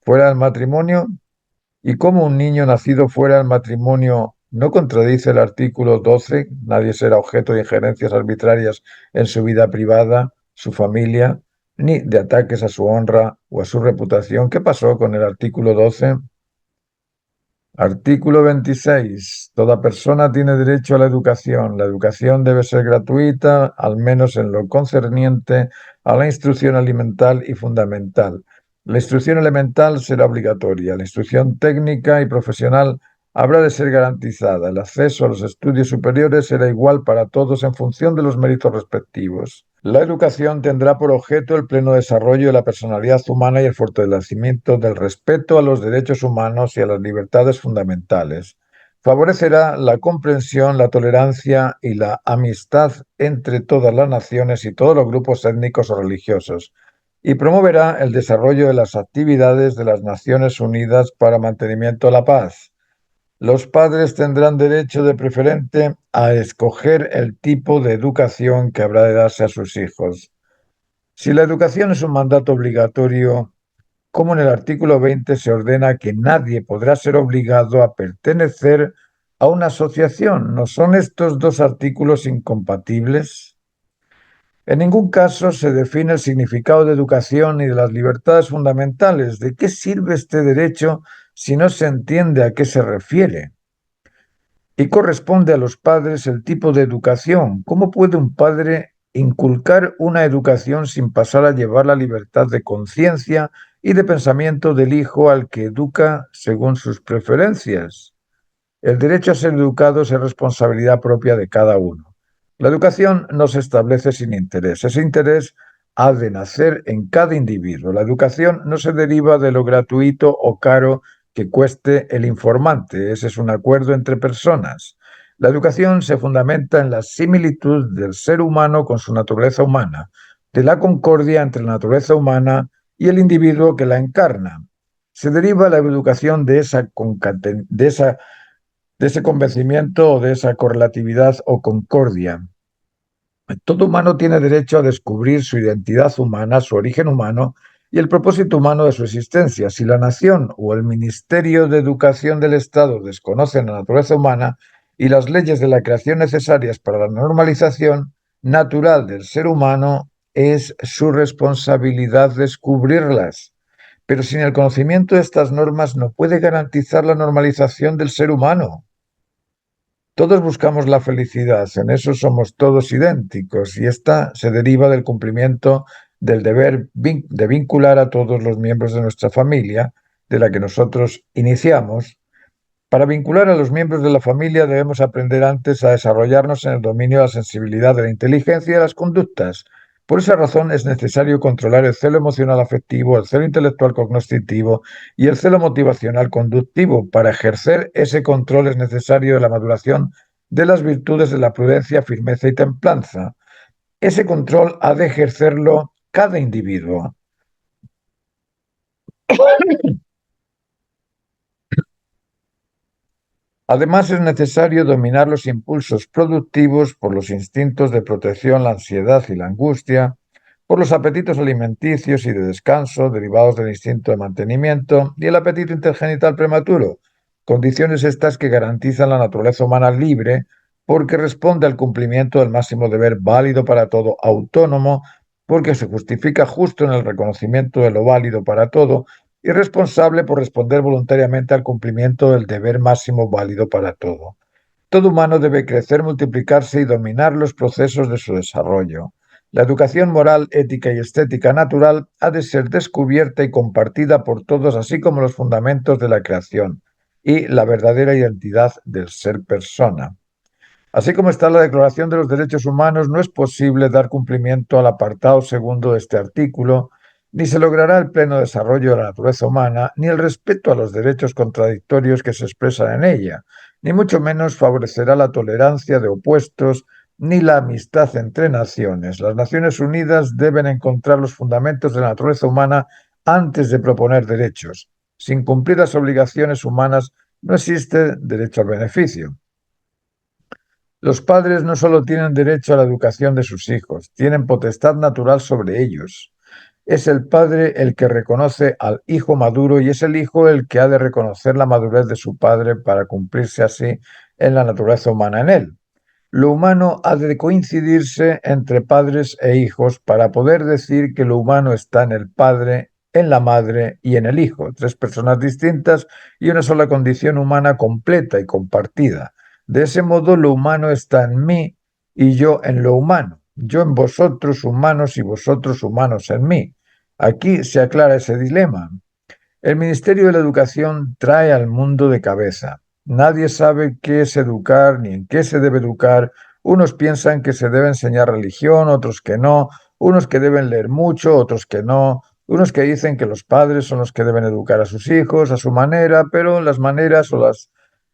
Fuera del matrimonio, y como un niño nacido fuera del matrimonio no contradice el artículo 12, nadie será objeto de injerencias arbitrarias en su vida privada, su familia, ni de ataques a su honra o a su reputación. ¿Qué pasó con el artículo 12? Artículo 26. Toda persona tiene derecho a la educación. La educación debe ser gratuita, al menos en lo concerniente a la instrucción elemental y fundamental. La instrucción elemental será obligatoria. La instrucción técnica y profesional habrá de ser garantizada. El acceso a los estudios superiores será igual para todos en función de los méritos respectivos. La educación tendrá por objeto el pleno desarrollo de la personalidad humana y el fortalecimiento del respeto a los derechos humanos y a las libertades fundamentales. Favorecerá la comprensión, la tolerancia y la amistad entre todas las naciones y todos los grupos étnicos o religiosos, y promoverá el desarrollo de las actividades de las Naciones Unidas para mantenimiento de la paz. Los padres tendrán derecho de preferente a escoger el tipo de educación que habrá de darse a sus hijos. Si la educación es un mandato obligatorio, ¿cómo en el artículo 20 se ordena que nadie podrá ser obligado a pertenecer a una asociación? ¿No son estos dos artículos incompatibles? En ningún caso se define el significado de educación ni de las libertades fundamentales. ¿De qué sirve este derecho si no se entiende a qué se refiere? Y corresponde a los padres el tipo de educación. ¿Cómo puede un padre inculcar una educación sin pasar a llevar la libertad de conciencia y de pensamiento del hijo al que educa según sus preferencias? El derecho a ser educado es responsabilidad propia de cada uno. La educación no se establece sin interés. Ese interés ha de nacer en cada individuo. La educación no se deriva de lo gratuito o caro que cueste el informante. Ese es un acuerdo entre personas. La educación se fundamenta en la similitud del ser humano con su naturaleza humana, de la concordia entre la naturaleza humana y el individuo que la encarna. Se deriva la educación de ese convencimiento o de esa correlatividad o concordia. Todo humano tiene derecho a descubrir su identidad humana, su origen humano y el propósito humano de su existencia. Si la nación o el Ministerio de Educación del Estado desconocen la naturaleza humana y las leyes de la creación necesarias para la normalización natural del ser humano, es su responsabilidad descubrirlas. Pero sin el conocimiento de estas normas no puede garantizar la normalización del ser humano. Todos buscamos la felicidad, en eso somos todos idénticos y esta se deriva del cumplimiento del deber de vincular a todos los miembros de nuestra familia, de la que nosotros iniciamos. Para vincular a los miembros de la familia debemos aprender antes a desarrollarnos en el dominio de la sensibilidad, de la inteligencia y de las conductas. Por esa razón es necesario controlar el celo emocional afectivo, el celo intelectual cognoscitivo y el celo motivacional conductivo. Para ejercer ese control es necesario la maduración de las virtudes de la prudencia, firmeza y templanza. Ese control ha de ejercerlo cada individuo. Además, es necesario dominar los impulsos productivos por los instintos de protección, la ansiedad y la angustia, por los apetitos alimenticios y de descanso derivados del instinto de mantenimiento y el apetito intergenital prematuro, condiciones estas que garantizan la naturaleza humana libre porque responde al cumplimiento del máximo deber válido para todo, autónomo, porque se justifica justo en el reconocimiento de lo válido para todo y responsable por responder voluntariamente al cumplimiento del deber máximo válido para todo. Todo humano debe crecer, multiplicarse y dominar los procesos de su desarrollo. La educación moral, ética y estética natural ha de ser descubierta y compartida por todos, así como los fundamentos de la creación y la verdadera identidad del ser persona. Así como está la Declaración de los Derechos Humanos, no es posible dar cumplimiento al apartado segundo de este artículo, ni se logrará el pleno desarrollo de la naturaleza humana, ni el respeto a los derechos contradictorios que se expresan en ella, ni mucho menos favorecerá la tolerancia de opuestos ni la amistad entre naciones. Las Naciones Unidas deben encontrar los fundamentos de la naturaleza humana antes de proponer derechos. Sin cumplir las obligaciones humanas no existe derecho al beneficio. Los padres no solo tienen derecho a la educación de sus hijos, tienen potestad natural sobre ellos. Es el padre el que reconoce al hijo maduro y es el hijo el que ha de reconocer la madurez de su padre para cumplirse así en la naturaleza humana en él. Lo humano ha de coincidirse entre padres e hijos para poder decir que lo humano está en el padre, en la madre y en el hijo, tres personas distintas y una sola condición humana completa y compartida. De ese modo, lo humano está en mí y yo en lo humano, yo en vosotros humanos y vosotros humanos en mí. Aquí se aclara ese dilema. El Ministerio de la Educación trae al mundo de cabeza. Nadie sabe qué es educar ni en qué se debe educar. Unos piensan que se debe enseñar religión, otros que no, unos que deben leer mucho, otros que no, unos que dicen que los padres son los que deben educar a sus hijos a su manera, pero las maneras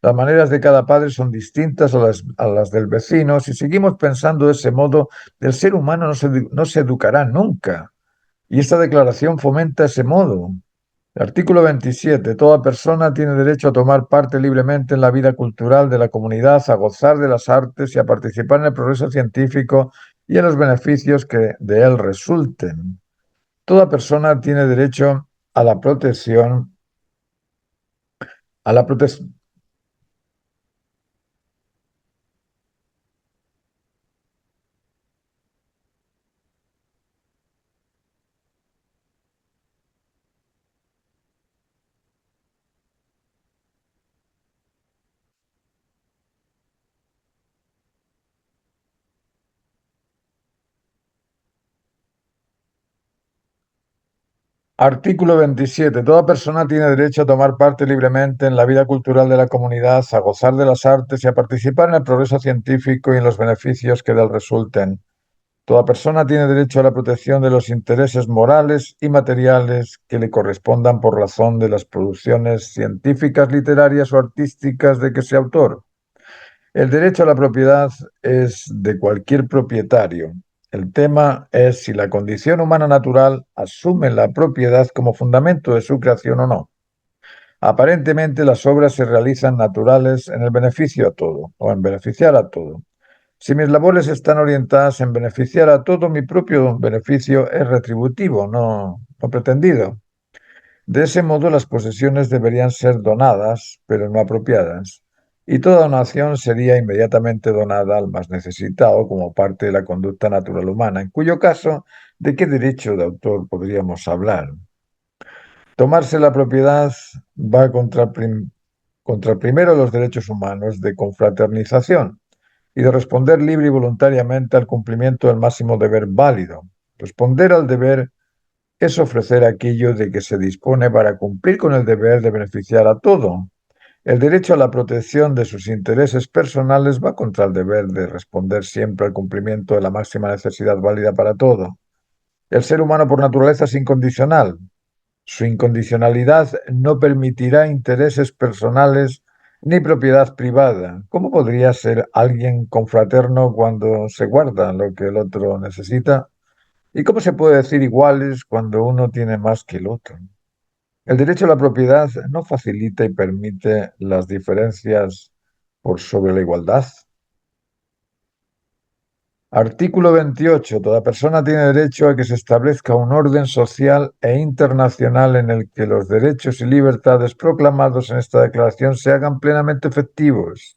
las maneras de cada padre son distintas a las del vecino. Si seguimos pensando de ese modo, el ser humano no se educará nunca. Y esta declaración fomenta ese modo. Artículo 27. Toda persona tiene derecho a tomar parte libremente en la vida cultural de la comunidad, a gozar de las artes y a participar en el progreso científico y en los beneficios que de él resulten. Toda persona tiene derecho a la protección, a la protección. Artículo 27. Toda persona tiene derecho a tomar parte libremente en la vida cultural de la comunidad, a gozar de las artes y a participar en el progreso científico y en los beneficios que de él resulten. Toda persona tiene derecho a la protección de los intereses morales y materiales que le correspondan por razón de las producciones científicas, literarias o artísticas de que sea autor. El derecho a la propiedad es de cualquier propietario. El tema es si la condición humana natural asume la propiedad como fundamento de su creación o no. Aparentemente las obras se realizan naturales en el beneficio a todo o en beneficiar a todo. Si mis labores están orientadas en beneficiar a todo, mi propio beneficio es retributivo, no pretendido. De ese modo, las posesiones deberían ser donadas, pero no apropiadas, y toda donación sería inmediatamente donada al más necesitado como parte de la conducta natural humana, en cuyo caso, ¿de qué derecho de autor podríamos hablar? Tomarse la propiedad va contra primero los derechos humanos de confraternización y de responder libre y voluntariamente al cumplimiento del máximo deber válido. Responder al deber es ofrecer aquello de que se dispone para cumplir con el deber de beneficiar a todo. El derecho a la protección de sus intereses personales va contra el deber de responder siempre al cumplimiento de la máxima necesidad válida para todo. El ser humano por naturaleza es incondicional. Su incondicionalidad no permitirá intereses personales ni propiedad privada. ¿Cómo podría ser alguien confraterno cuando se guarda lo que el otro necesita? ¿Y cómo se puede decir iguales cuando uno tiene más que el otro? El derecho a la propiedad no facilita y permite las diferencias por sobre la igualdad. Artículo 28. Toda persona tiene derecho a que se establezca un orden social e internacional en el que los derechos y libertades proclamados en esta declaración se hagan plenamente efectivos.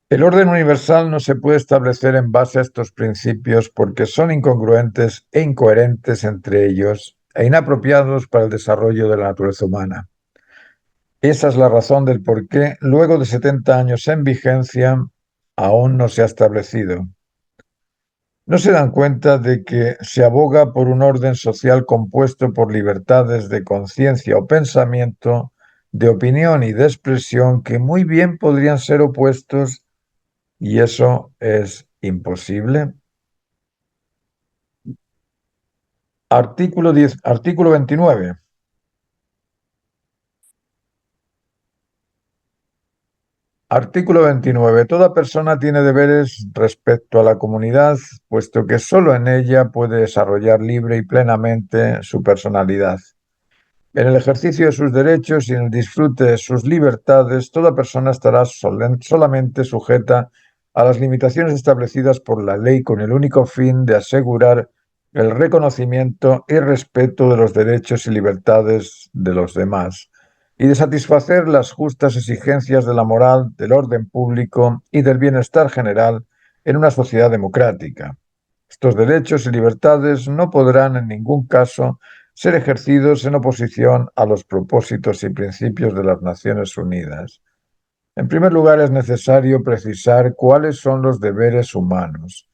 El orden universal no se puede establecer en base a estos principios porque son incongruentes e incoherentes entre ellos e inapropiados para el desarrollo de la naturaleza humana. Esa es la razón del por qué, luego de 70 años en vigencia, aún no se ha establecido. No se dan cuenta de que se aboga por un orden social compuesto por libertades de conciencia o pensamiento, de opinión y de expresión que muy bien podrían ser opuestos y eso es imposible. Artículo 10, artículo 29. Artículo 29. Toda persona tiene deberes respecto a la comunidad, puesto que sólo en ella puede desarrollar libre y plenamente su personalidad. En el ejercicio de sus derechos y en el disfrute de sus libertades, toda persona estará solamente sujeta a las limitaciones establecidas por la ley con el único fin de asegurar el reconocimiento y respeto de los derechos y libertades de los demás y de satisfacer las justas exigencias de la moral, del orden público y del bienestar general en una sociedad democrática. Estos derechos y libertades no podrán en ningún caso ser ejercidos en oposición a los propósitos y principios de las Naciones Unidas. En primer lugar, es necesario precisar cuáles son los deberes humanos.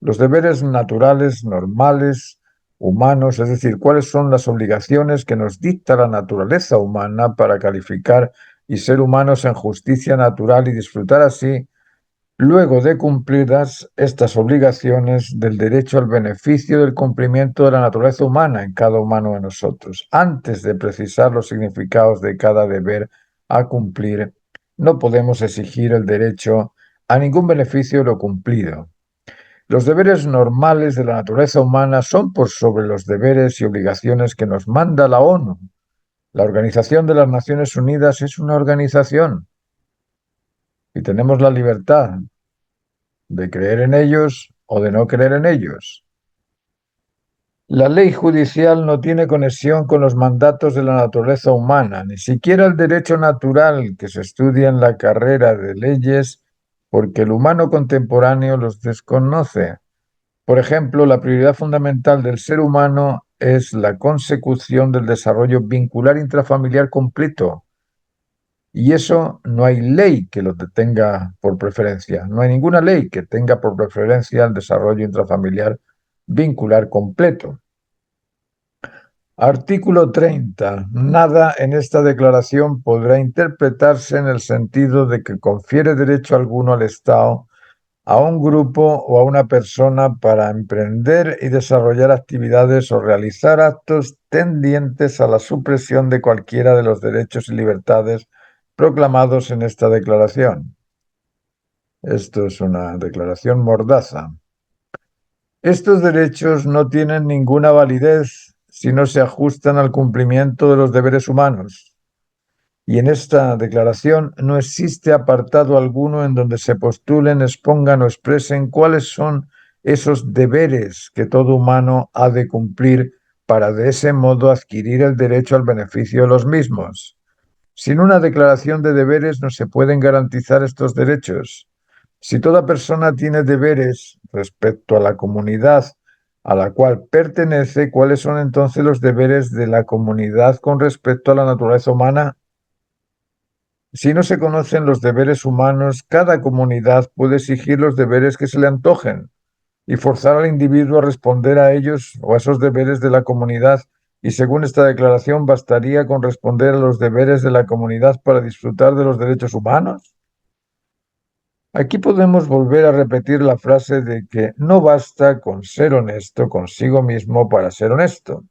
Los deberes naturales, normales, humanos, es decir, cuáles son las obligaciones que nos dicta la naturaleza humana para calificar y ser humanos en justicia natural y disfrutar así, luego de cumplidas estas obligaciones, del derecho al beneficio del cumplimiento de la naturaleza humana en cada humano de nosotros. Antes de precisar los significados de cada deber a cumplir, no podemos exigir el derecho a ningún beneficio de lo cumplido. Los deberes normales de la naturaleza humana son por sobre los deberes y obligaciones que nos manda la ONU. La Organización de las Naciones Unidas es una organización y tenemos la libertad de creer en ellos o de no creer en ellos. La ley judicial no tiene conexión con los mandatos de la naturaleza humana, ni siquiera el derecho natural que se estudia en la carrera de leyes, porque el humano contemporáneo los desconoce. Por ejemplo, la prioridad fundamental del ser humano es la consecución del desarrollo vincular intrafamiliar completo. Y eso no hay ley que lo detenga por preferencia. No hay ninguna ley que tenga por preferencia el desarrollo intrafamiliar vincular completo. Artículo 30. Nada en esta declaración podrá interpretarse en el sentido de que confiere derecho alguno al Estado, a un grupo o a una persona para emprender y desarrollar actividades o realizar actos tendientes a la supresión de cualquiera de los derechos y libertades proclamados en esta declaración. Esto es una declaración mordaza. Estos derechos no tienen ninguna validez si no se ajustan al cumplimiento de los deberes humanos. Y en esta declaración no existe apartado alguno en donde se postulen, expongan o expresen cuáles son esos deberes que todo humano ha de cumplir para de ese modo adquirir el derecho al beneficio de los mismos. Sin una declaración de deberes no se pueden garantizar estos derechos. Si toda persona tiene deberes respecto a la comunidad a la cual pertenece, ¿cuáles son entonces los deberes de la comunidad con respecto a la naturaleza humana? Si no se conocen los deberes humanos, cada comunidad puede exigir los deberes que se le antojen y forzar al individuo a responder a ellos o a esos deberes de la comunidad. Y según esta declaración, ¿bastaría con responder a los deberes de la comunidad para disfrutar de los derechos humanos? Aquí podemos volver a repetir la frase de que no basta con ser honesto consigo mismo para ser honesto.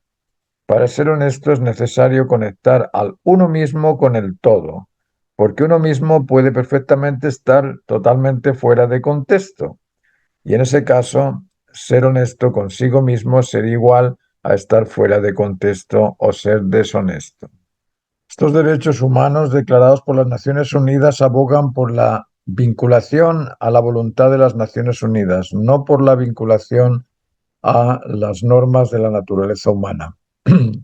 Para ser honesto es necesario conectar al uno mismo con el todo, porque uno mismo puede perfectamente estar totalmente fuera de contexto. Y en ese caso, ser honesto consigo mismo sería igual a estar fuera de contexto o ser deshonesto. Estos derechos humanos declarados por las Naciones Unidas abogan por la vinculación a la voluntad de las Naciones Unidas, no por la vinculación a las normas de la naturaleza humana,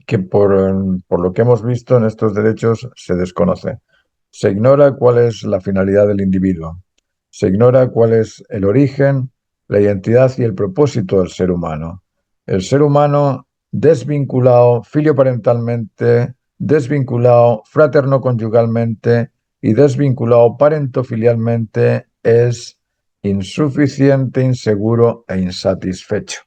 que por lo que hemos visto en estos derechos se desconoce. Se ignora cuál es la finalidad del individuo, se ignora cuál es el origen, la identidad y el propósito del ser humano. El ser humano desvinculado filioparentalmente, desvinculado fraterno-conyugalmente y desvinculado parentofilialmente es insuficiente, inseguro e insatisfecho.